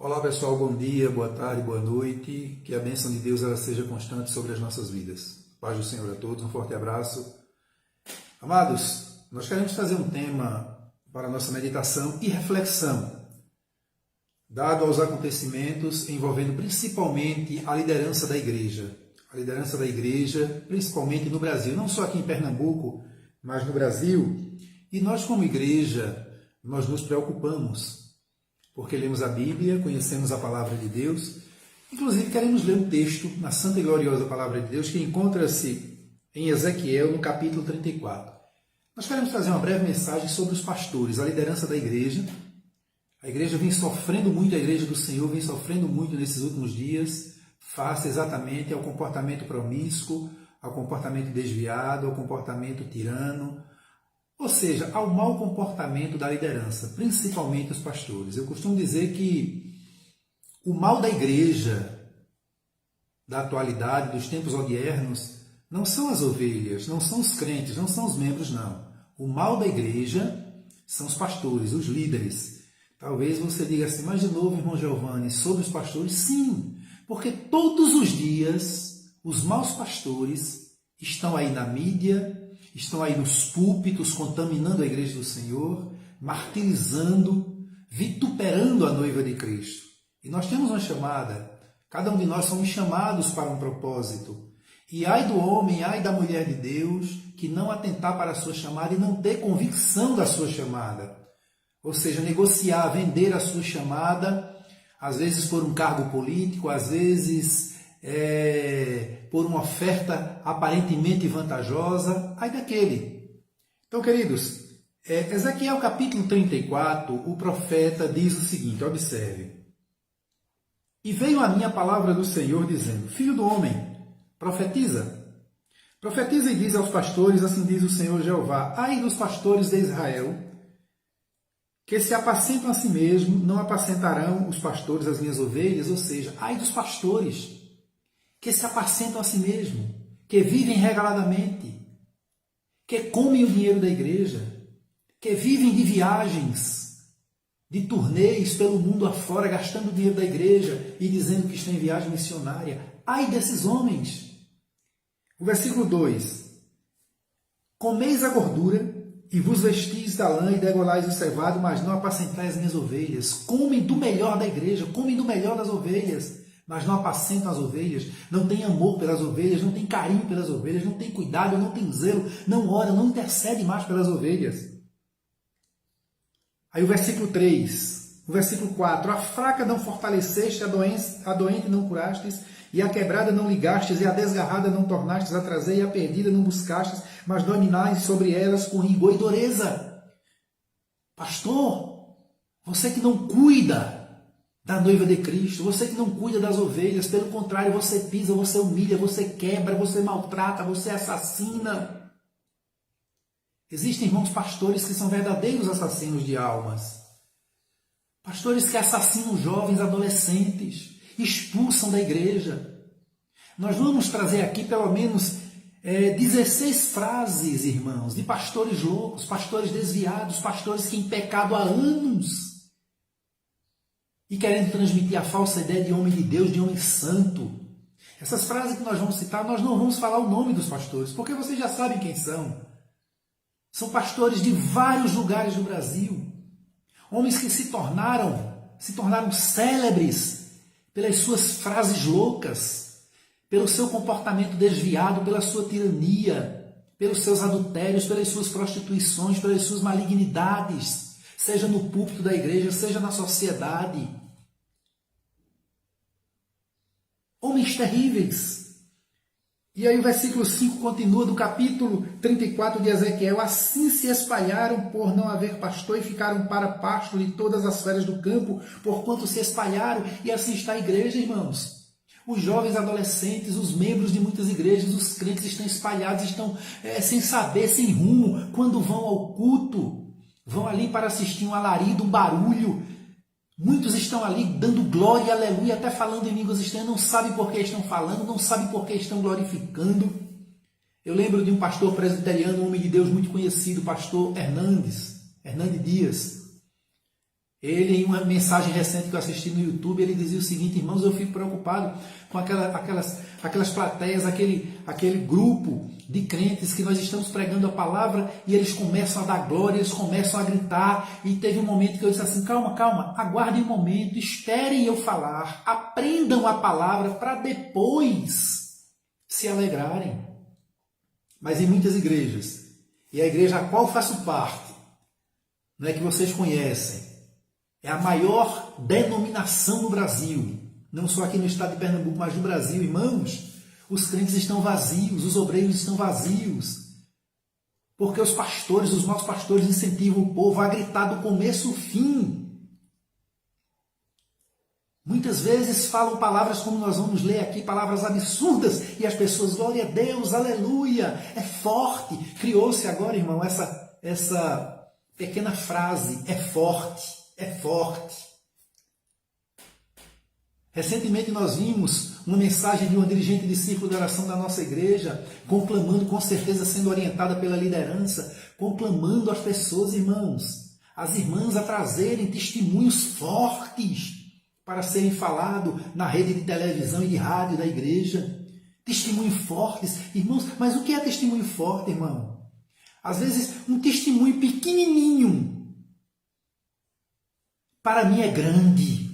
Olá pessoal, bom dia, boa tarde, boa noite. Que a bênção de Deus ela seja constante sobre as nossas vidas. Paz do Senhor a todos, um forte abraço. Amados, nós queremos trazer um tema para a nossa meditação e reflexão, dado aos acontecimentos envolvendo principalmente a liderança da igreja. A liderança da igreja, principalmente no Brasil, não só aqui em Pernambuco, mas no Brasil. E nós como igreja, nós nos preocupamos, porque lemos a Bíblia, conhecemos a Palavra de Deus. Inclusive, queremos ler um texto na Santa e Gloriosa Palavra de Deus que encontra-se em Ezequiel, no capítulo 34. Nós queremos trazer uma breve mensagem sobre os pastores, a liderança da igreja. A igreja vem sofrendo muito, a igreja do Senhor vem sofrendo muito nesses últimos dias, face exatamente ao comportamento promíscuo, ao comportamento desviado, ao comportamento tirano, ou seja, ao mau comportamento da liderança, principalmente os pastores. Eu costumo dizer que o mal da igreja, da atualidade, dos tempos odiernos, não são as ovelhas, não são os crentes, não são os membros, não. O mal da igreja são os pastores, os líderes. Talvez você diga assim, mas de novo, irmão Giovanni, sobre os pastores? Sim, porque todos os dias os maus pastores estão aí na mídia, estão aí nos púlpitos, contaminando a igreja do Senhor, martirizando, vituperando a noiva de Cristo. E nós temos uma chamada, cada um de nós somos chamados para um propósito. E ai do homem, ai da mulher de Deus, que não atentar para a sua chamada e não ter convicção da sua chamada. Ou seja, negociar, vender a sua chamada, às vezes por um cargo político, às vezes por uma oferta aparentemente vantajosa, ai daquele. Então, queridos, Ezequiel capítulo 34, o profeta diz o seguinte, observe. E veio a mim a palavra do Senhor dizendo, filho do homem, profetiza. Profetiza e diz aos pastores, assim diz o Senhor Jeová, ai dos pastores de Israel, que se apacentam a si mesmo, não apacentarão os pastores as minhas ovelhas, ou seja, ai dos pastores que se apacentam a si mesmo, que vivem regaladamente, que comem o dinheiro da igreja, que vivem de viagens, de turnês pelo mundo afora, gastando o dinheiro da igreja e dizendo que estão em viagem missionária. Ai desses homens! O versículo 2. Comeis a gordura e vos vestis da lã e degolais o cevado, mas não apacentais as minhas ovelhas. Comem do melhor da igreja, comem do melhor das ovelhas, mas não apacentam as ovelhas, não tem amor pelas ovelhas, não tem carinho pelas ovelhas, não tem cuidado, não tem zelo, não ora, não intercede mais pelas ovelhas. Aí o versículo 3, o versículo 4, a fraca não fortaleceste, a doente não curastes, e a quebrada não ligastes, e a desgarrada não tornastes a trazer, e a perdida não buscastes, mas dominais sobre elas com rigor e dureza. Pastor, você que não cuida da noiva de Cristo, você que não cuida das ovelhas, pelo contrário, você pisa, você humilha, você quebra, você maltrata, você assassina. Existem irmãos pastores que são verdadeiros assassinos de almas. Pastores que assassinam jovens, adolescentes, expulsam da igreja. Nós vamos trazer aqui pelo menos 16 frases, irmãos, de pastores loucos, pastores desviados, pastores que em pecado há anos, e querendo transmitir a falsa ideia de homem de Deus, de homem santo. Essas frases que nós vamos citar, nós não vamos falar o nome dos pastores, porque vocês já sabem quem são. São pastores de vários lugares do Brasil. Homens que se tornaram célebres pelas suas frases loucas, pelo seu comportamento desviado, pela sua tirania, pelos seus adultérios, pelas suas prostituições, pelas suas malignidades, seja no púlpito da igreja, seja na sociedade. Homens terríveis. E aí o versículo 5 continua do capítulo 34 de Ezequiel. Assim se espalharam por não haver pastor e ficaram para pasto de todas as feras do campo, porquanto se espalharam. E assim está a igreja, irmãos. Os jovens adolescentes, os membros de muitas igrejas, os crentes estão espalhados, estão sem saber, sem rumo. Quando vão ao culto, vão ali para assistir um alarido, um barulho. Muitos estão ali dando glória, aleluia, até falando em línguas estranhas, não sabem por que estão falando, não sabem por que estão glorificando. Eu lembro de um pastor presbiteriano, um homem de Deus muito conhecido, pastor Hernandes Dias. Ele, em uma mensagem recente que eu assisti no YouTube, ele dizia o seguinte: irmãos, eu fico preocupado com aquelas plateias, aquele grupo de crentes que nós estamos pregando a palavra e eles começam a dar glória, eles começam a gritar. E teve um momento que eu disse assim: calma, calma, aguardem um momento, esperem eu falar, aprendam a palavra para depois se alegrarem. Mas em muitas igrejas, e a igreja a qual faço parte, não é que vocês conhecem, é a maior denominação no Brasil, não só aqui no estado de Pernambuco, mas no Brasil, irmãos. Os crentes estão vazios, os obreiros estão vazios, porque os pastores, os nossos pastores incentivam o povo a gritar do começo ao fim. Muitas vezes falam palavras como nós vamos ler aqui, palavras absurdas, e as pessoas, glória a Deus, aleluia, é forte. Criou-se agora, irmão, essa pequena frase, é forte. É forte. Recentemente nós vimos uma mensagem de uma dirigente de círculo de oração da nossa igreja, conclamando, com certeza sendo orientada pela liderança, conclamando as pessoas, irmãos, as irmãs a trazerem testemunhos fortes para serem falados na rede de televisão e de rádio da igreja. Testemunhos fortes. Irmãos, mas o que é testemunho forte, irmão? Às vezes um testemunho pequenininho para mim é grande,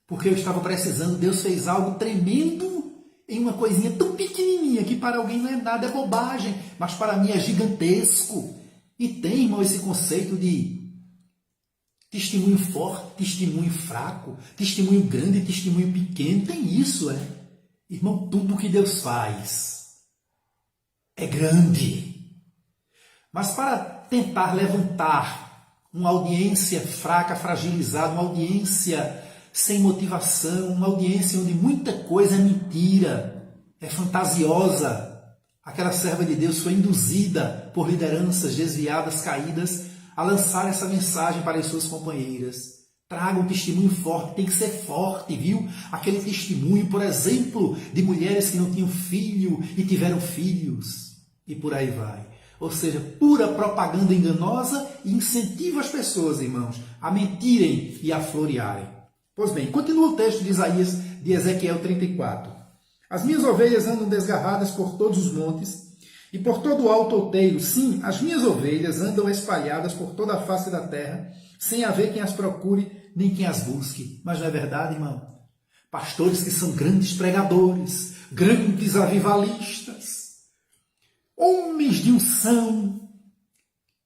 porque eu estava precisando, Deus fez algo tremendo em uma coisinha tão pequenininha que para alguém não é nada, é bobagem, mas para mim é gigantesco. E tem, irmão, esse conceito de testemunho forte, testemunho fraco, testemunho grande, testemunho pequeno, tem isso, é. Irmão, tudo que Deus faz é grande. Mas para tentar levantar uma audiência fraca, fragilizada, uma audiência sem motivação, uma audiência onde muita coisa é mentira, é fantasiosa. Aquela serva de Deus foi induzida por lideranças desviadas, caídas, a lançar essa mensagem para as suas companheiras. Traga um testemunho forte, tem que ser forte, viu? Aquele testemunho, por exemplo, de mulheres que não tinham filho e tiveram filhos, e por aí vai. Ou seja, pura propaganda enganosa e incentiva as pessoas, irmãos, a mentirem e a florearem. Pois bem, continua o texto de Isaías, de Ezequiel 34. As minhas ovelhas andam desgarradas por todos os montes e por todo o alto outeiro. Sim, as minhas ovelhas andam espalhadas por toda a face da terra, sem haver quem as procure, nem quem as busque. Mas não é verdade, irmão? Pastores que são grandes pregadores, grandes avivalistas, homens de unção,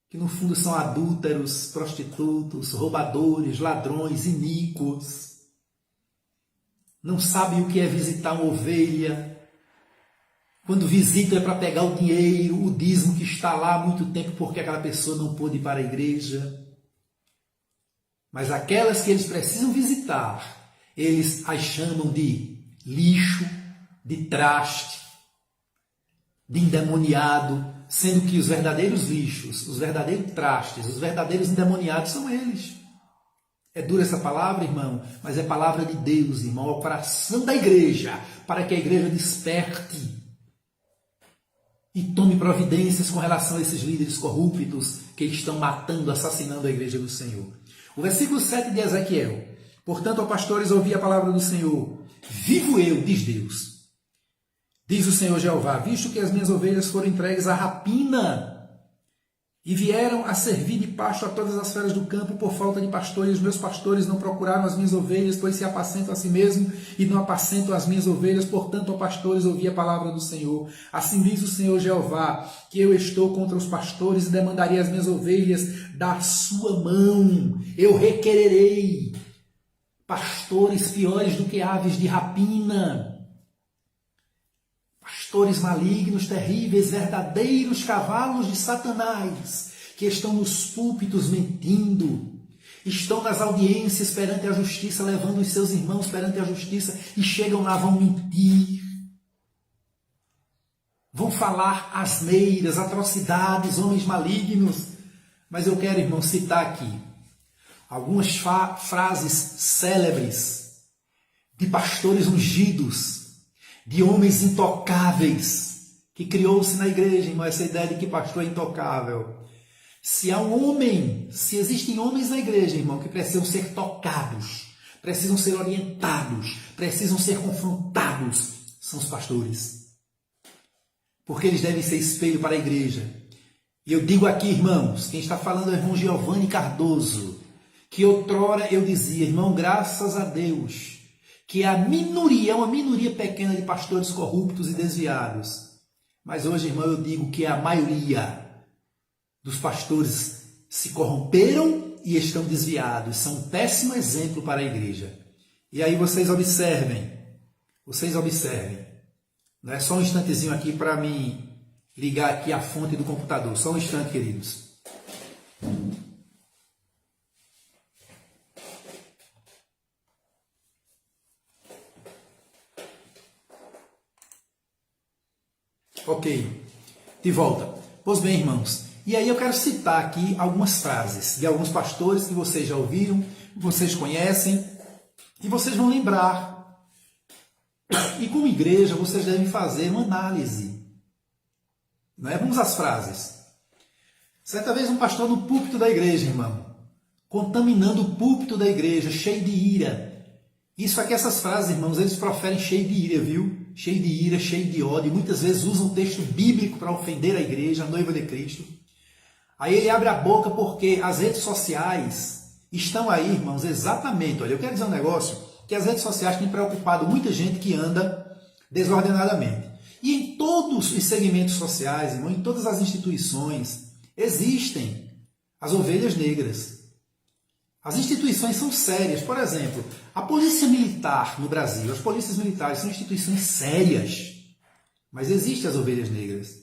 que no fundo são adúlteros, prostitutos, roubadores, ladrões, iníquos. Não sabem o que é visitar uma ovelha. Quando visita é para pegar o dinheiro, o dízimo que está lá há muito tempo porque aquela pessoa não pôde ir para a igreja. Mas aquelas que eles precisam visitar, eles as chamam de lixo, de traste, de endemoniado, sendo que os verdadeiros lixos, os verdadeiros trastes, os verdadeiros endemoniados são eles. É dura essa palavra, irmão, mas é palavra de Deus, irmão, ao coração da igreja, para que a igreja desperte e tome providências com relação a esses líderes corruptos que estão matando, assassinando a igreja do Senhor. O versículo 7 de Ezequiel: portanto, ó pastores, ouvi a palavra do Senhor. Vivo eu, diz Deus. Diz o Senhor Jeová, visto que as minhas ovelhas foram entregues à rapina e vieram a servir de pasto a todas as feras do campo por falta de pastores, os meus pastores não procuraram as minhas ovelhas, pois se apacentam a si mesmo e não apacentam as minhas ovelhas. Portanto, ó pastores, ouvi a palavra do Senhor. Assim diz o Senhor Jeová, que eu estou contra os pastores e demandarei as minhas ovelhas da sua mão. Eu requererei pastores piores do que aves de rapina, pastores malignos, terríveis, verdadeiros cavalos de Satanás, que estão nos púlpitos mentindo, estão nas audiências perante a justiça, levando os seus irmãos perante a justiça, e chegam lá, vão mentir, vão falar asneiras, atrocidades, homens malignos. Mas eu quero, irmão, citar aqui algumas frases célebres de pastores ungidos, de homens intocáveis, que criou-se na igreja, irmão, essa ideia de que pastor é intocável. Se há um homem, se existem homens na igreja, irmão, que precisam ser tocados, precisam ser orientados, precisam ser confrontados, são os pastores. Porque eles devem ser espelho para a igreja. E eu digo aqui, irmãos, quem está falando é o irmão Giovanni Cardoso, que outrora eu dizia, irmão, graças a Deus, que a minoria, uma minoria pequena de pastores corruptos e desviados. Mas hoje, irmão, eu digo que a maioria dos pastores se corromperam e estão desviados. São um péssimo exemplo para a igreja. E aí vocês observem. Não é só um instantezinho aqui para me ligar aqui a fonte do computador. Só um instante, queridos. Ok, de volta. Pois bem, irmãos, e aí eu quero citar aqui algumas frases de alguns pastores que vocês já ouviram, vocês conhecem, e vocês vão lembrar. E como igreja, vocês devem fazer uma análise. Não é? Vamos às frases. Certa vez um pastor no púlpito da igreja, irmão, contaminando o púlpito da igreja, cheio de ira. Isso aqui, essas frases, irmãos, eles proferem cheio de ira, viu? Cheio de ira, cheio de ódio. Muitas vezes usam o texto bíblico para ofender a igreja, a noiva de Cristo. Aí ele abre a boca porque as redes sociais estão aí, irmãos, exatamente. Olha, eu quero dizer um negócio que as redes sociais têm preocupado muita gente que anda desordenadamente. E em todos os segmentos sociais, irmão, em todas as instituições, existem as ovelhas negras. As instituições são sérias. Por exemplo, a Polícia Militar no Brasil, as polícias militares são instituições sérias. Mas existem as ovelhas negras.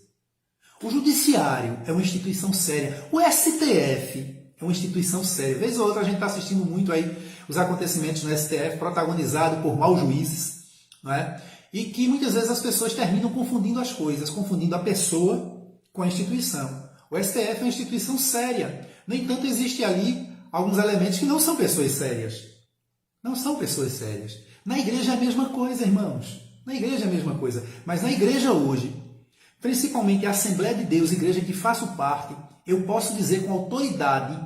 O Judiciário é uma instituição séria. O STF é uma instituição séria. Vez ou outra a gente está assistindo muito aí os acontecimentos no STF, protagonizado por maus juízes, não é? E que muitas vezes as pessoas terminam confundindo as coisas, confundindo a pessoa com a instituição. O STF é uma instituição séria. No entanto, existe ali alguns elementos que não são pessoas sérias. Não são pessoas sérias. Na igreja é a mesma coisa, irmãos. Na igreja é a mesma coisa. Mas na igreja hoje, principalmente a Assembleia de Deus, igreja que faço parte, eu posso dizer com autoridade,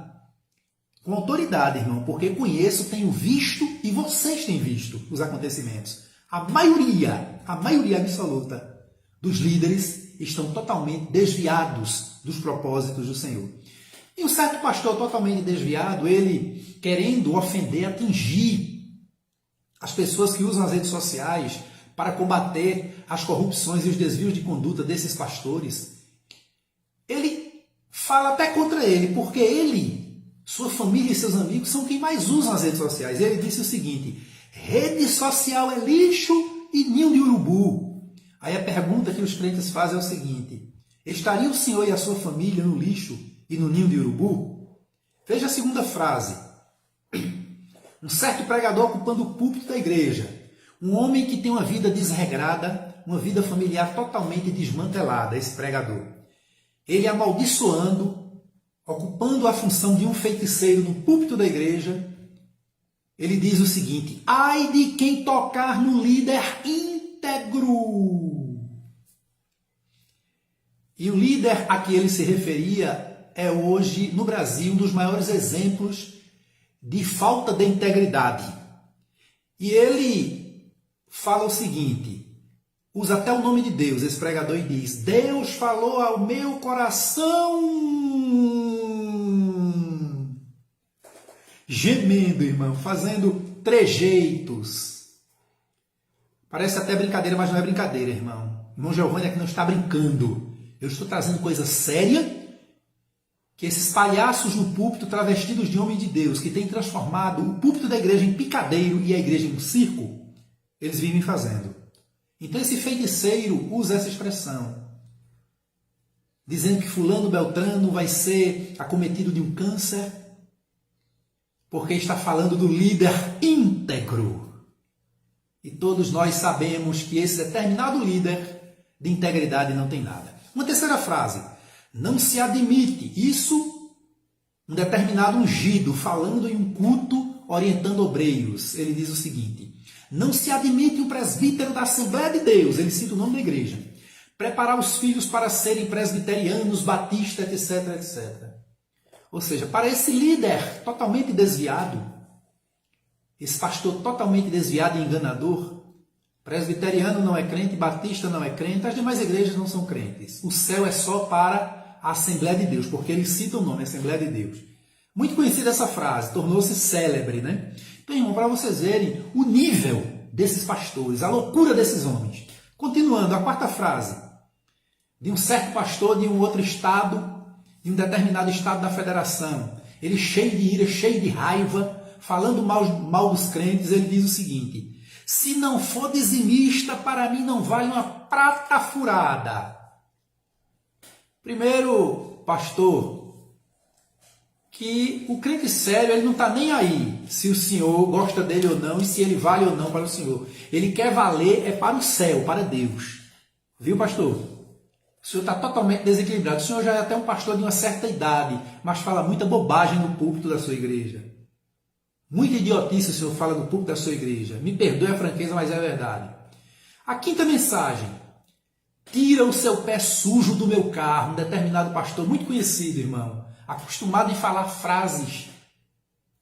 irmão, porque conheço, tenho visto e vocês têm visto os acontecimentos. A maioria absoluta dos líderes estão totalmente desviados dos propósitos do Senhor. E um certo pastor totalmente desviado, ele querendo ofender, atingir as pessoas que usam as redes sociais para combater as corrupções e os desvios de conduta desses pastores, ele fala até contra ele, porque ele, sua família e seus amigos são quem mais usam as redes sociais. E ele disse o seguinte: rede social é lixo e ninho de urubu. Aí a pergunta que os crentes fazem é o seguinte: estaria o senhor e a sua família no lixo e no ninho de urubu? Veja a segunda frase. Um certo pregador ocupando o púlpito da igreja. Um homem que tem uma vida desregrada, uma vida familiar totalmente desmantelada, esse pregador. Ele amaldiçoando, ocupando a função de um feiticeiro no púlpito da igreja. Ele diz o seguinte: ai de quem tocar no líder íntegro. E o líder a que ele se referia é hoje, no Brasil, um dos maiores exemplos de falta de integridade. E ele fala o seguinte, usa até o nome de Deus, esse pregador, e diz: Deus falou ao meu coração. Gemendo, irmão, fazendo trejeitos. Parece até brincadeira, mas não é brincadeira, irmão. Irmão Giovanni aqui não está brincando. Eu estou trazendo coisa séria que esses palhaços no púlpito, travestidos de homem de Deus, que têm transformado o púlpito da igreja em picadeiro e a igreja em um circo, eles vivem fazendo. Então esse feiticeiro usa essa expressão, dizendo que fulano Beltrano vai ser acometido de um câncer, porque está falando do líder íntegro. E todos nós sabemos que esse determinado líder de integridade não tem nada. Uma terceira frase: não se admite. Isso, um determinado ungido, falando em um culto, orientando obreiros. Ele diz o seguinte: não se admite um presbítero da Assembleia de Deus, ele cita o nome da igreja, preparar os filhos para serem presbiterianos, batistas, etc, etc. Ou seja, para esse líder totalmente desviado, esse pastor totalmente desviado e enganador, presbiteriano não é crente, batista não é crente, as demais igrejas não são crentes. O céu é só para a Assembleia de Deus, porque ele cita o nome, Assembleia de Deus. Muito conhecida essa frase, tornou-se célebre, né? Então, irmão, para vocês verem o nível desses pastores, a loucura desses homens. Continuando, a quarta frase. De um certo pastor de um outro estado, de um determinado estado da federação. Ele cheio de ira, cheio de raiva, falando mal dos crentes, ele diz o seguinte: se não for dizimista, para mim não vale uma prata furada. Primeiro, pastor, que o crente sério, ele não está nem aí se o Senhor gosta dele ou não e se ele vale ou não para o Senhor. Ele quer valer é para o céu, para Deus. Viu, pastor? O senhor está totalmente desequilibrado. O senhor já é até um pastor de uma certa idade, mas fala muita bobagem no púlpito da sua igreja. Muita idiotice o senhor fala no púlpito da sua igreja. Me perdoe a franqueza, mas é verdade. A quinta mensagem. Tira o seu pé sujo do meu carro. Um determinado pastor muito conhecido, irmão, acostumado em falar frases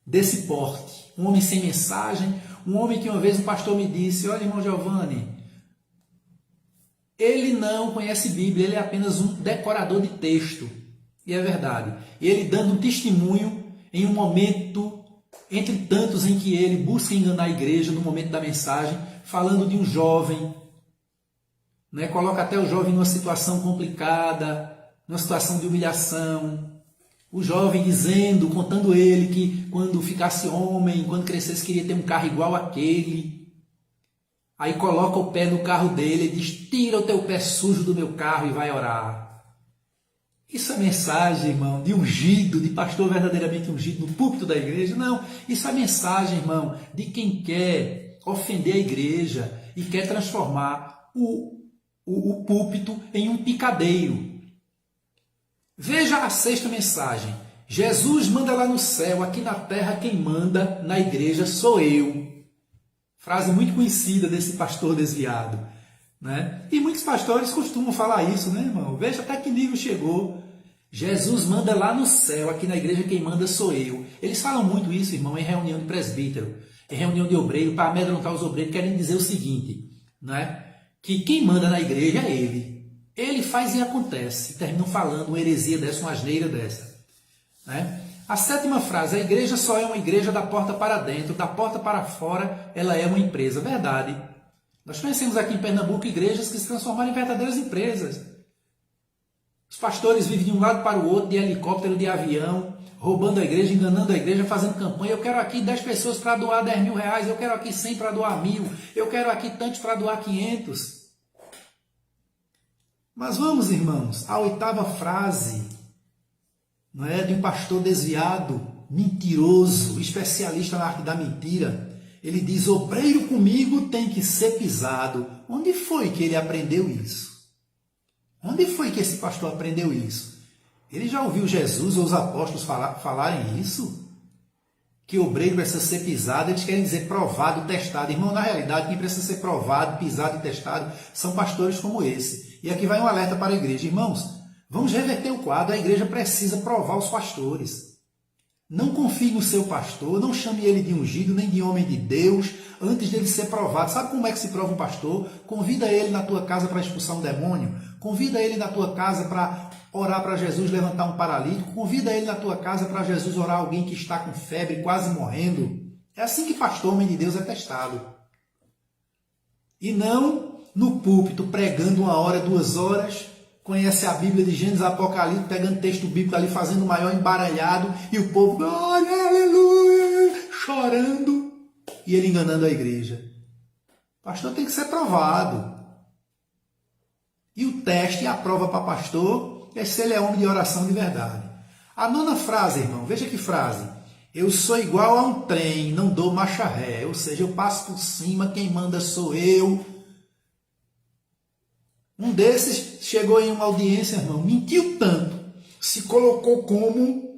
desse porte. Um homem sem mensagem, um homem que uma vez um pastor me disse: olha, irmão Giovanni, ele não conhece Bíblia, ele é apenas um decorador de texto. E é verdade. Ele dando um testemunho em um momento, entre tantos em que ele busca enganar a igreja, no momento da mensagem, falando de um jovem, né? Coloca até o jovem numa situação complicada, numa situação de humilhação. O jovem dizendo, contando ele que quando ficasse homem, quando crescesse, queria ter um carro igual àquele. Aí coloca o pé no carro dele e diz: tira o teu pé sujo do meu carro e vai orar. Isso é mensagem, irmão, de ungido, de pastor verdadeiramente ungido no púlpito da igreja? Não, isso é mensagem, irmão, de quem quer ofender a igreja e quer transformar o púlpito em um picadeiro. Veja a sexta mensagem. Jesus manda lá no céu, aqui na terra quem manda na igreja sou eu. Frase muito conhecida desse pastor desviado, né? E muitos pastores costumam falar isso, né, irmão? Veja até que nível chegou. Jesus manda lá no céu, aqui na igreja quem manda sou eu. Eles falam muito isso, irmão, em reunião de presbítero, em reunião de obreiro, para amedrontar os obreiros, querem dizer o seguinte, né? Que quem manda na igreja é ele. Ele faz e acontece. Terminam falando uma heresia dessa, uma asneira dessa, né? A sétima frase, a igreja só é uma igreja da porta para dentro, da porta para fora ela é uma empresa. Verdade. Nós conhecemos aqui em Pernambuco igrejas que se transformaram em verdadeiras empresas. Os pastores vivem de um lado para o outro, de helicóptero, de avião, roubando a igreja, enganando a igreja, fazendo campanha. Eu quero aqui 10 pessoas para doar 10 mil reais, eu quero aqui 100 para doar 1000, eu quero aqui tantos para doar 500. Mas vamos, irmãos, à oitava frase, não é, de um pastor desviado, mentiroso, especialista na arte da mentira. Ele diz: obreiro comigo tem que ser pisado. Onde foi que ele aprendeu isso? Onde foi que esse pastor aprendeu isso? Ele já ouviu Jesus ou os apóstolos falarem isso? Que o obreiro precisa ser pisado. Eles querem dizer provado, testado. Irmão, na realidade, quem precisa ser provado, pisado e testado são pastores como esse. E aqui vai um alerta para a igreja. Irmãos, vamos reverter o quadro. A igreja precisa provar os pastores. Não confie no seu pastor, não chame ele de ungido, nem de homem de Deus, antes dele ser provado. Sabe como é que se prova um pastor? Convida ele na tua casa para expulsar um demônio. Convida ele na tua casa para orar para Jesus levantar um paralítico. Convida ele na tua casa para Jesus orar alguém que está com febre, quase morrendo. É assim que pastor, homem de Deus, é testado. E não no púlpito, pregando 1 hora, 2 horas, conhece a Bíblia de Gênesis, Apocalipse, pegando texto bíblico ali, fazendo o maior embaralhado, e o povo, glória, aleluia, chorando, e ele enganando a igreja. O pastor tem que ser provado. E o teste e a prova para pastor é se ele é homem de oração de verdade. A nona frase, irmão, veja que frase. Eu sou igual a um trem, não dou marcha ré, ou seja, eu passo por cima, quem manda sou eu. Um desses chegou em uma audiência, irmão, mentiu tanto, se colocou como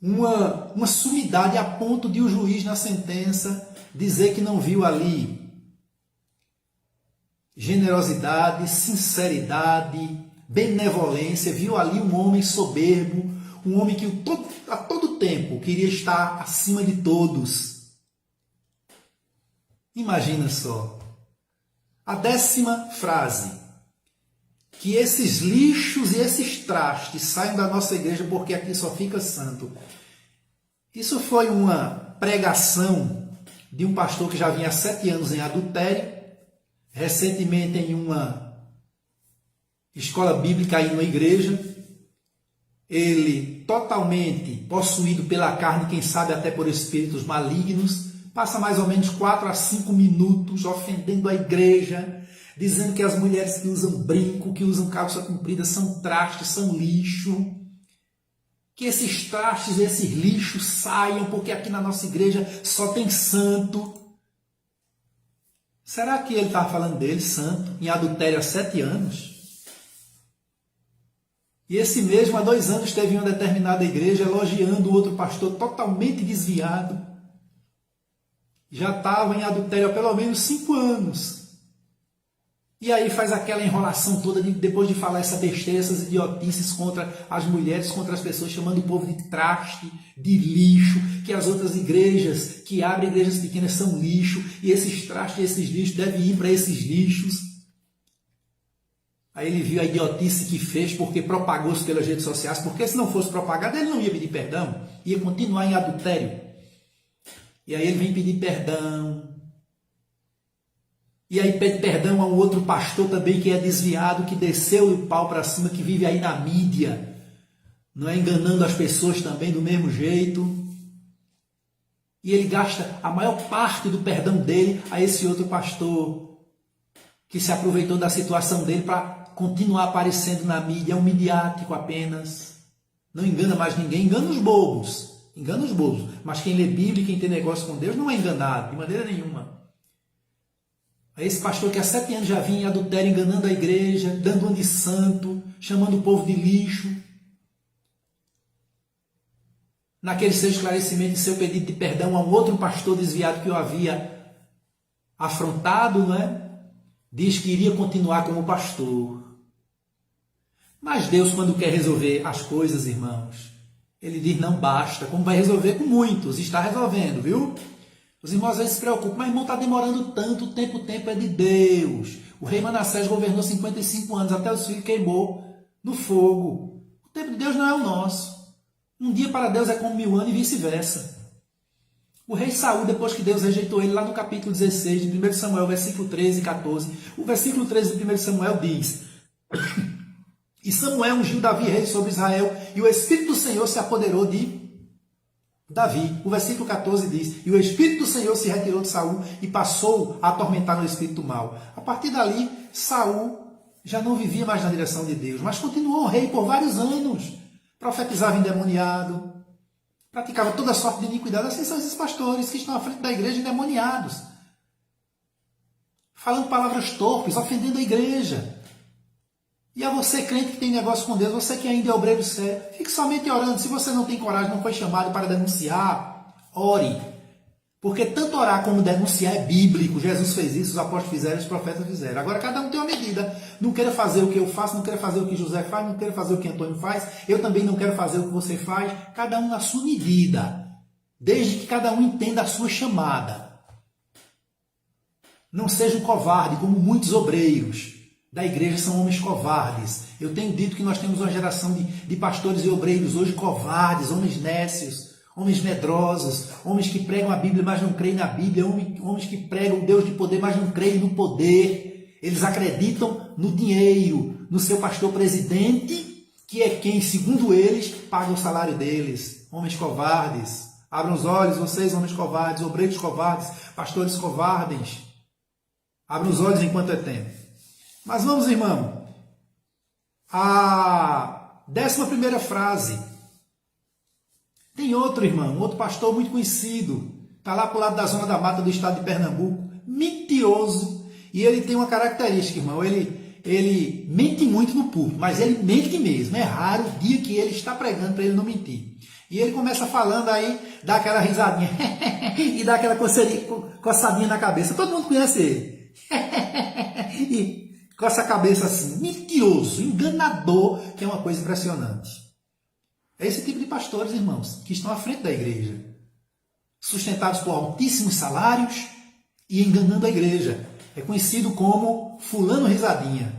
uma sumidade a ponto de o juiz na sentença dizer que não viu ali generosidade, sinceridade, benevolência, viu ali um homem soberbo, um homem que a todo tempo queria estar acima de todos. Imagina só. A 10ª frase. Que esses lixos e esses trastes saiam da nossa igreja porque aqui só fica santo. Isso foi uma pregação de um pastor que já vinha há 7 anos em adultério, recentemente em uma escola bíblica aí numa igreja, ele totalmente possuído pela carne, quem sabe até por espíritos malignos, passa mais ou menos 4 a 5 minutos ofendendo a igreja, dizendo que as mulheres que usam brinco, que usam calça comprida são trastes, são lixo. Que esses trastes, esses lixos saiam, porque aqui na nossa igreja só tem santo. Será que ele estava falando dele, santo, em adultério há 7 anos? E esse mesmo, há 2 anos, esteve em uma determinada igreja elogiando o outro pastor totalmente desviado. Já estava em adultério há pelo menos 5 anos. E aí faz aquela enrolação toda, depois de falar essa besteira, essas idiotices contra as mulheres, contra as pessoas, chamando o povo de traste, de lixo, que as outras igrejas que abrem igrejas pequenas são lixo, e esses trastes, esses lixos devem ir para esses lixos. Aí ele viu a idiotice que fez porque propagou-se pelas redes sociais, porque se não fosse propagado ele não ia pedir perdão, ia continuar em adultério. E aí ele vem pedir perdão. E aí pede perdão a um outro pastor também que é desviado, que desceu o pau para cima, que vive aí na mídia, não é, enganando as pessoas também do mesmo jeito. E ele gasta a maior parte do perdão dele a esse outro pastor que se aproveitou da situação dele para continuar aparecendo na mídia, é um midiático apenas. Não engana mais ninguém, engana os bobos. Engana os bobos. Mas quem lê Bíblia e quem tem negócio com Deus não é enganado, de maneira nenhuma. Esse pastor que há 7 anos já vinha em adultério, enganando a igreja, dando um de santo, chamando o povo de lixo. Naquele seu esclarecimento, seu pedido de perdão a um outro pastor desviado que o havia afrontado, não é? Diz que iria continuar como pastor. Mas Deus, quando quer resolver as coisas, irmãos, ele diz não basta, como vai resolver com muitos, está resolvendo, viu? Os irmãos às vezes se preocupam, mas irmão, está demorando tanto, o tempo é de Deus. O rei Manassés governou 55 anos, até os filhos queimou no fogo. O tempo de Deus não é o nosso. Um dia para Deus é como 1000 anos e vice-versa. O rei Saul, depois que Deus rejeitou ele, lá no capítulo 16 de 1 Samuel, versículo 13 e 14, o versículo 13 de 1 Samuel diz: E Samuel ungiu Davi rei sobre Israel, e o Espírito do Senhor se apoderou de Davi. O versículo 14 diz: E o Espírito do Senhor se retirou de Saul e passou a atormentar no espírito mal. A partir dali, Saul já não vivia mais na direção de Deus, mas continuou rei por vários anos. Profetizava endemoniado, praticava toda sorte de iniquidade. Assim são esses pastores que estão à frente da igreja endemoniados, falando palavras torpes, ofendendo a igreja. E a você, crente que tem negócio com Deus, você que ainda é obreiro sério, fique somente orando. Se você não tem coragem, não foi chamado para denunciar, ore. Porque tanto orar como denunciar é bíblico. Jesus fez isso, os apóstolos fizeram, os profetas fizeram. Agora cada um tem uma medida. Não queira fazer o que eu faço, não queira fazer o que José faz, não queira fazer o que Antônio faz. Eu também não quero fazer o que você faz. Cada um na sua medida. Desde que cada um entenda a sua chamada. Não seja um covarde, como muitos obreiros da igreja são homens covardes. Eu tenho dito que nós temos uma geração de pastores e obreiros hoje covardes, homens nécios, homens medrosos, homens que pregam a Bíblia, mas não creem na Bíblia, homens que pregam o Deus de poder, mas não creem no poder. Eles acreditam no dinheiro, no seu pastor presidente, que é quem, segundo eles, paga o salário deles. Homens covardes. Abram os olhos, vocês, homens covardes, obreiros covardes, pastores covardes. Abram os olhos enquanto é tempo. Mas vamos, irmão, a 11ª frase. Tem outro irmão, outro pastor muito conhecido, está lá para o lado da Zona da Mata do estado de Pernambuco, mentiroso, e ele tem uma característica, irmão, ele mente muito no público, mas ele mente mesmo, é raro o dia que ele está pregando para ele não mentir. E ele começa falando aí, dá aquela risadinha, e dá aquela coçadinha na cabeça, todo mundo conhece ele. E coça a cabeça assim, mentiroso, enganador, que é uma coisa impressionante. É esse tipo de pastores, irmãos, que estão à frente da igreja, sustentados por altíssimos salários e enganando a igreja. É conhecido como fulano risadinha.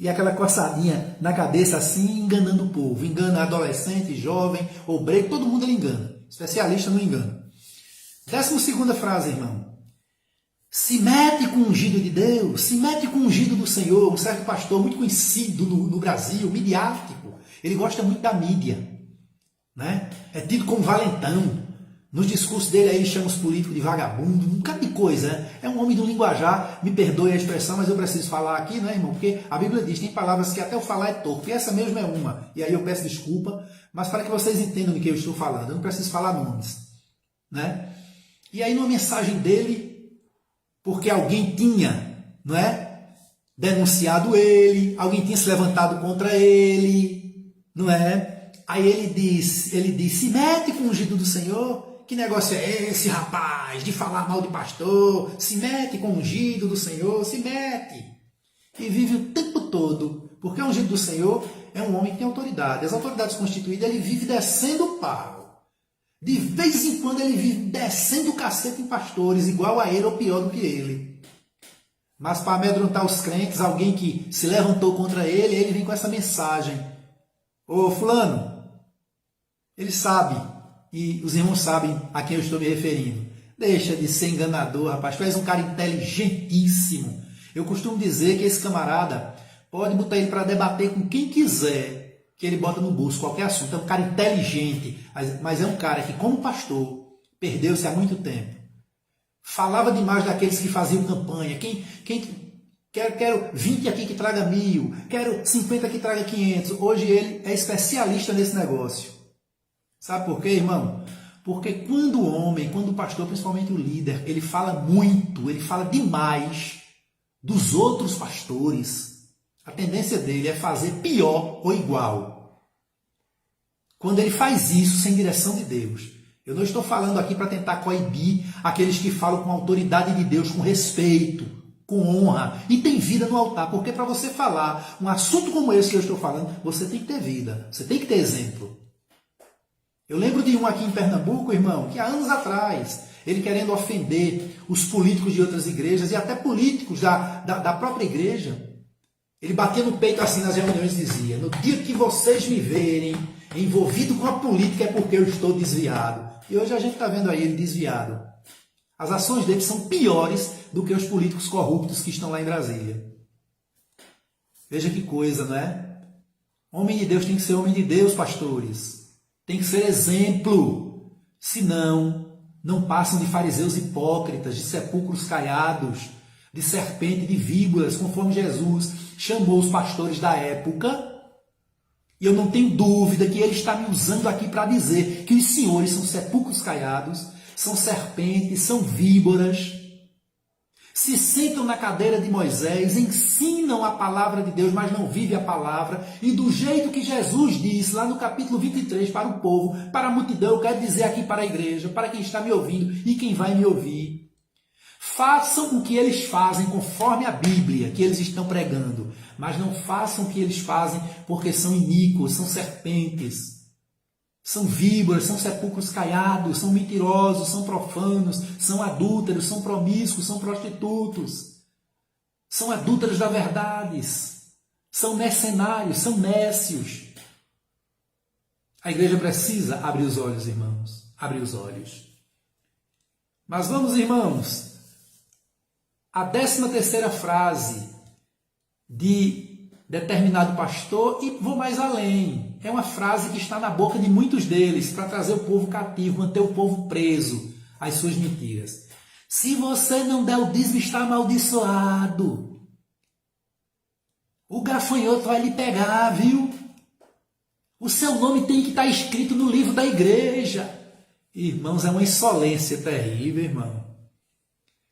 E aquela coçadinha na cabeça assim, enganando o povo. Engana adolescente, jovem, obreiro, todo mundo ele engana. Especialista no engano. 12ª frase, irmão. Se mete com o ungido de Deus, se mete com o ungido do Senhor. Um certo pastor muito conhecido no Brasil, midiático. Ele gosta muito da mídia. Né? É tido como valentão. Nos discursos dele aí chama os políticos de vagabundo, um bocado de coisa, né? É um homem do linguajar, me perdoe a expressão, mas eu preciso falar aqui, né, irmão? Porque a Bíblia diz, tem palavras que até eu falar é torto, e essa mesma é uma. E aí eu peço desculpa, mas para que vocês entendam do que eu estou falando, eu não preciso falar nomes, né? E aí numa mensagem dele, porque alguém tinha, não é? Denunciado ele, alguém tinha se levantado contra ele, não é? Aí ele disse, se mete com o ungido do Senhor. Que negócio é esse, rapaz, de falar mal de pastor? Se mete com o ungido do Senhor, se mete. E vive o tempo todo, porque o ungido do Senhor é um homem que tem autoridade. As autoridades constituídas, ele vive descendo o pau. De vez em quando ele vive descendo o cacete em pastores, igual a ele ou pior do que ele. Mas para amedrontar os crentes, alguém que se levantou contra ele vem com essa mensagem. Ô fulano, ele sabe. E os irmãos sabem a quem eu estou me referindo. Deixa de ser enganador, rapaz. Tu és um cara inteligentíssimo. Eu costumo dizer que esse camarada pode botar ele para debater com quem quiser, que ele bota no bolso qualquer assunto. É um cara inteligente, mas é um cara que, como pastor, perdeu-se há muito tempo. Falava demais daqueles que faziam campanha. Quero 20 aqui que traga 1000. Quero 50 que traga 500. Hoje ele é especialista nesse negócio. Sabe por quê, irmão? Porque quando o homem, quando o pastor, principalmente o líder, ele fala muito, ele fala demais dos outros pastores, a tendência dele é fazer pior ou igual. Quando ele faz isso sem direção de Deus. Eu não estou falando aqui para tentar coibir aqueles que falam com a autoridade de Deus, com respeito, com honra, e tem vida no altar. Porque para você falar um assunto como esse que eu estou falando, você tem que ter vida, você tem que ter exemplo. Eu lembro de um aqui em Pernambuco, irmão, que há anos atrás, ele querendo ofender os políticos de outras igrejas e até políticos da própria igreja, ele batia no peito assim nas reuniões e dizia, no dia que vocês me verem envolvido com a política é porque eu estou desviado. E hoje a gente está vendo aí ele desviado. As ações dele são piores do que os políticos corruptos que estão lá em Brasília. Veja que coisa, não é? Homem de Deus tem que ser homem de Deus, pastores. Tem que ser exemplo, senão não passam de fariseus hipócritas, de sepulcros caiados, de serpente, de víboras, conforme Jesus chamou os pastores da época. E eu não tenho dúvida que ele está me usando aqui para dizer que os senhores são sepulcros caiados, são serpentes, são víboras, se sentam na cadeira de Moisés, ensinam a palavra de Deus, mas não vivem a palavra. E do jeito que Jesus disse lá no capítulo 23 para o povo, para a multidão, eu quero dizer aqui para a igreja, para quem está me ouvindo e quem vai me ouvir. Façam o que eles fazem conforme a Bíblia que eles estão pregando, mas não façam o que eles fazem porque são iníquos, são serpentes. São víboras, são sepulcros caiados, são mentirosos, são profanos, são adúlteros, são promíscuos, são prostitutos, são adúlteros da verdade, são mercenários, são nécios. A igreja precisa abrir os olhos, irmãos, abrir os olhos. Mas vamos, irmãos, a 13ª frase de determinado pastor, e vou mais além. É uma frase que está na boca de muitos deles para trazer o povo cativo, manter o povo preso às suas mentiras. Se você não der o dízimo, está amaldiçoado. O gafanhoto vai lhe pegar, viu? O seu nome tem que estar escrito no livro da igreja. Irmãos, é uma insolência terrível, irmão.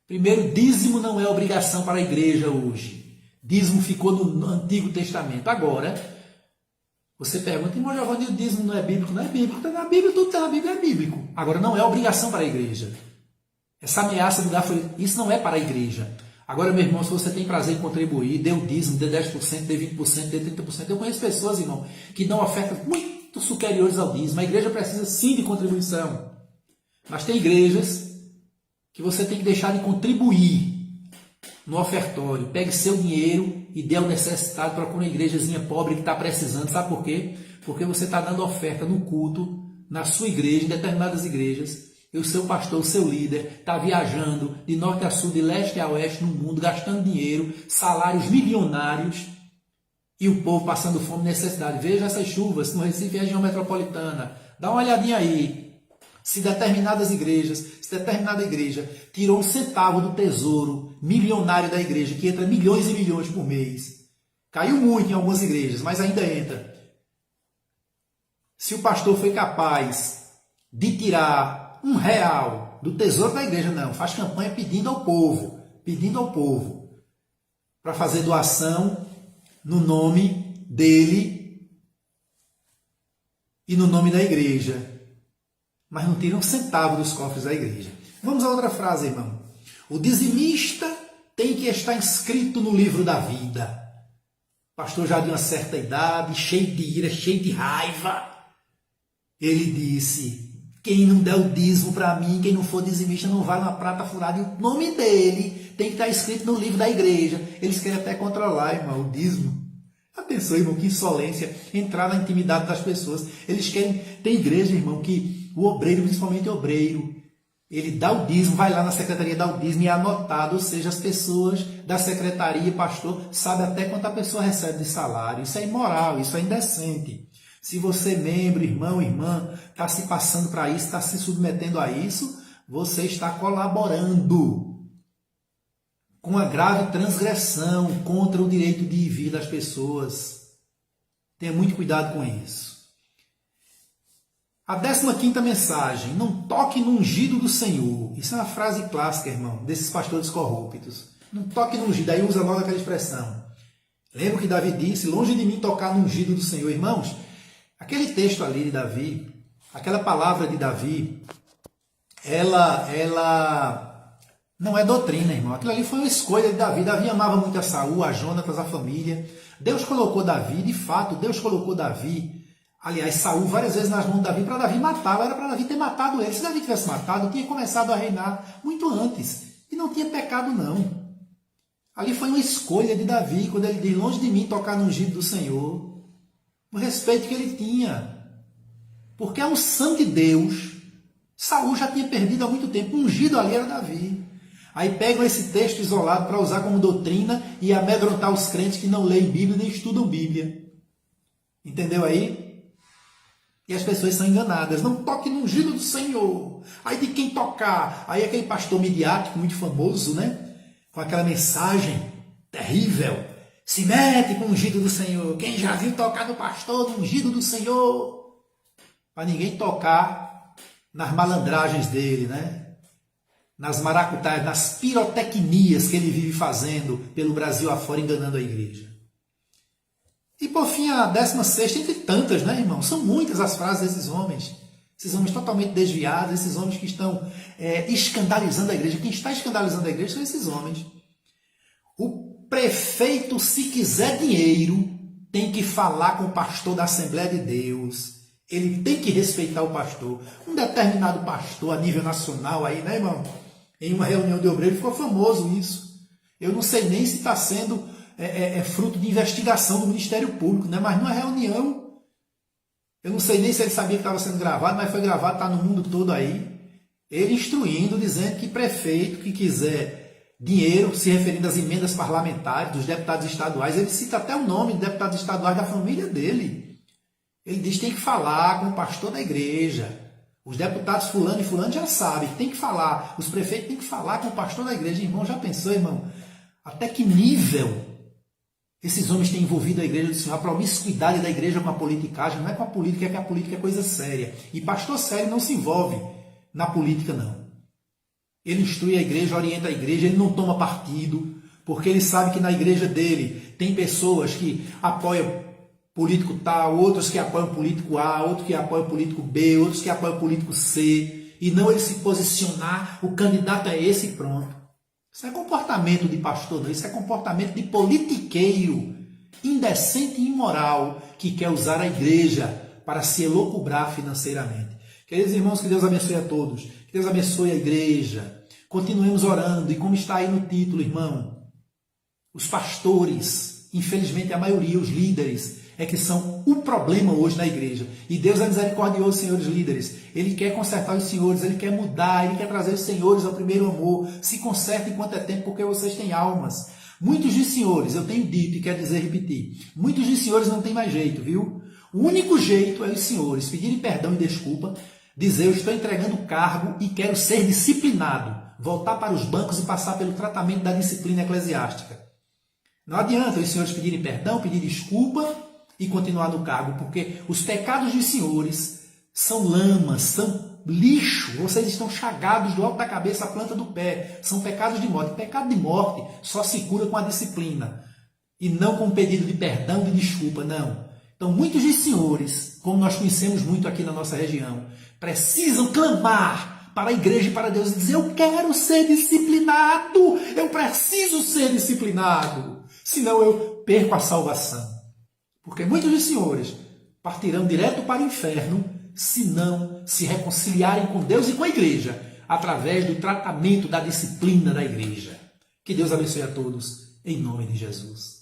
Primeiro, dízimo não é obrigação para a igreja hoje. Dízimo ficou no Antigo Testamento. Agora, você pergunta, irmão Giovanni, o dízimo não é bíblico? Não é bíblico. Está na Bíblia, tudo que está na Bíblia é bíblico. Agora, não é obrigação para a igreja. Essa ameaça do gafanhoto, isso não é para a igreja. Agora, meu irmão, se você tem prazer em contribuir, dê o dízimo, dê 10%, dê 20%, dê 30%. Eu conheço pessoas, irmão, que dão ofertas muito muito superiores ao dízimo. A igreja precisa sim de contribuição. Mas tem igrejas que você tem que deixar de contribuir no ofertório. Pegue seu dinheiro e dê ao necessitado. Procure uma igrejazinha pobre que está precisando. Sabe por quê? Porque você está dando oferta no culto, na sua igreja, em determinadas igrejas, e o seu pastor, o seu líder, está viajando de norte a sul, de leste a oeste no mundo, gastando dinheiro, salários milionários, e o povo passando fome e necessidade. Veja essas chuvas no Recife, região metropolitana. Dá uma olhadinha aí. Se determinada igreja tirou um centavo do tesouro milionário da igreja, que entra milhões e milhões por mês, caiu muito em algumas igrejas, mas ainda entra. Se o pastor foi capaz de tirar R$1 do tesouro da igreja, não, faz campanha pedindo ao povo, para fazer doação no nome dele e no nome da igreja. Mas não tira um centavo dos cofres da igreja. Vamos a outra frase, irmão. O dizimista tem que estar inscrito no livro da vida. Pastor já de uma certa idade, cheio de ira, cheio de raiva. Ele disse, quem não der o dízimo para mim, quem não for dizimista, não vai numa prata furada. E o nome dele tem que estar escrito no livro da igreja. Eles querem até controlar, irmão, o dízimo. Já pensou, irmão, que insolência, entrar na intimidade das pessoas. Eles querem, tem igreja, irmão, que o obreiro, principalmente o obreiro, ele dá o dízimo, vai lá na secretaria, dá o dízimo e é anotado, ou seja, as pessoas da secretaria, pastor, sabem até quanto a pessoa recebe de salário. Isso é imoral, isso é indecente. Se você, membro, irmão, irmã, está se passando para isso, está se submetendo a isso, você está colaborando com a grave transgressão contra o direito de vida das pessoas. Tenha muito cuidado com isso. A 15ª mensagem, não toque no ungido do Senhor. Isso é uma frase clássica, irmão, desses pastores corruptos. Não toque no ungido, aí usa logo aquela expressão. Lembra que Davi disse, longe de mim tocar no ungido do Senhor. Irmãos, aquele texto ali de Davi, aquela palavra de Davi, ela não é doutrina, irmão. Aquilo ali foi uma escolha de Davi. Davi amava muito a Saul, a Jonatas, a família. Deus colocou Davi, de fato, Deus colocou Davi. Aliás, Saul várias vezes nas mãos de Davi para Davi matá-lo. Era para Davi ter matado ele. Se Davi tivesse matado, tinha começado a reinar muito antes. E não tinha pecado, não. Ali foi uma escolha de Davi, quando ele diz, longe de mim tocar no ungido do Senhor. O respeito que ele tinha. Porque a unção de Deus, Saul já tinha perdido há muito tempo. O ungido ali era Davi. Aí pegam esse texto isolado para usar como doutrina e amedrontar os crentes que não leem Bíblia nem estudam Bíblia. Entendeu aí? E as pessoas são enganadas. Não toque no ungido do Senhor. Aí de quem tocar? Aí aquele pastor midiático, muito famoso, né? Com aquela mensagem terrível. Se mete com o ungido do Senhor. Quem já viu tocar no pastor, no ungido do Senhor? Para ninguém tocar nas malandragens dele, né? Nas maracutaias, nas pirotecnias que ele vive fazendo pelo Brasil afora, enganando a igreja. E por fim, a 16ª, entre tantas, né, irmão? São muitas as frases desses homens. Esses homens totalmente desviados, esses homens que estão escandalizando a igreja. Quem está escandalizando a igreja são esses homens. O prefeito, se quiser dinheiro, tem que falar com o pastor da Assembleia de Deus. Ele tem que respeitar o pastor. Um determinado pastor a nível nacional aí, né, irmão? Em uma reunião de obreiro ficou famoso isso. Eu não sei nem se está sendo fruto de investigação do Ministério Público, né? Mas numa reunião, eu não sei nem se ele sabia que estava sendo gravado, mas foi gravado, está no mundo todo aí. Ele instruindo, dizendo que prefeito que quiser dinheiro, se referindo às emendas parlamentares dos deputados estaduais, ele cita até o nome de deputados estaduais da família dele. Ele diz que tem que falar com o pastor da igreja. Os deputados fulano e fulano já sabem, tem que falar. Os prefeitos têm que falar com o pastor da igreja. Irmão, já pensou, irmão? Até que nível esses homens têm envolvido a igreja do Senhor? A promiscuidade da igreja com a politicagem. Não é com a política, é que a política é coisa séria. E pastor sério não se envolve na política, não. Ele instrui a igreja, orienta a igreja, ele não toma partido, porque ele sabe que na igreja dele tem pessoas que apoiam político tal, outros que apoiam político A, outros que apoiam político B, outros que apoiam político C, e não ele se posicionar, o candidato é esse e pronto. Isso é comportamento de pastor, não. Isso é comportamento de politiqueiro, indecente e imoral, que quer usar a igreja para se elocubrar financeiramente. Queridos irmãos, que Deus abençoe a todos, que Deus abençoe a igreja. Continuemos orando, e como está aí no título, irmão, os pastores, infelizmente a maioria, os líderes, é que são o problema hoje na igreja. E Deus é misericordioso, senhores líderes. Ele quer consertar os senhores, Ele quer mudar, Ele quer trazer os senhores ao primeiro amor. Se conserta enquanto é tempo, porque vocês têm almas. Muitos de senhores, eu tenho dito e quero dizer, repetir, muitos de senhores não tem mais jeito, viu? O único jeito é os senhores pedirem perdão e desculpa, dizer, eu estou entregando o cargo e quero ser disciplinado, voltar para os bancos e passar pelo tratamento da disciplina eclesiástica. Não adianta os senhores pedirem perdão, pedir desculpa e continuar no cargo, porque os pecados dos senhores são lamas, são lixo, vocês estão chagados do alto da cabeça à planta do pé, são pecados de morte. Pecado de morte só se cura com a disciplina, e não com o pedido de perdão, de desculpa, não. Então, muitos dos senhores, como nós conhecemos muito aqui na nossa região, precisam clamar para a igreja e para Deus e dizer, eu quero ser disciplinado, eu preciso ser disciplinado, senão eu perco a salvação. Porque muitos dos senhores partirão direto para o inferno se não se reconciliarem com Deus e com a igreja, através do tratamento da disciplina da igreja. Que Deus abençoe a todos, em nome de Jesus.